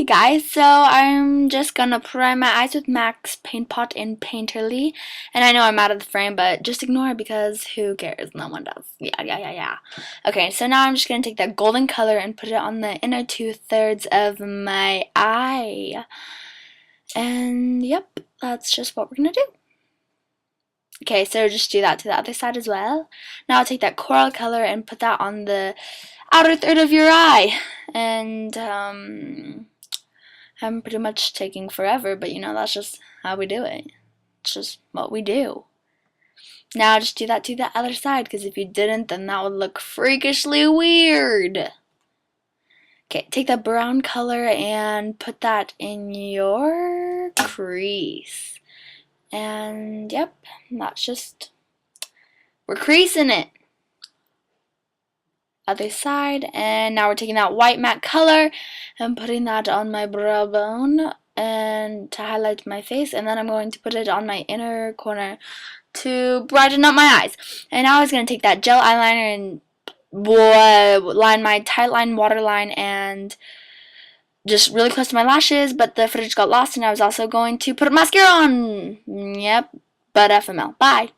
guys, so I'm just gonna prime my eyes with MAC's Paint Pot and Painterly. And I know I'm out of the frame, but just ignore it because who cares? No one does. Yeah. Okay, so now I'm just gonna take that golden color and put it on the inner 2/3 of my eye. And yep, that's just what we're gonna do. Okay, so just do that to the other side as well. Now I'll take that coral color and put that on the outer third of your eye. And I'm pretty much taking forever, but you know, that's just how we do it. It's just what we do. Now just do that to the other side, because if you didn't, then that would look freakishly weird. Okay, take that brown color and put that in your crease. And yep, that's just, we're creasing it. Other side, and now we're taking that white matte color and putting that on my brow bone and to highlight my face, and then I'm going to put it on my inner corner to brighten up my eyes. And now I was going to take that gel eyeliner and line my tight line waterline and just really close to my lashes, but the footage got lost, and I was also going to put mascara on. Yep, but FML. Bye.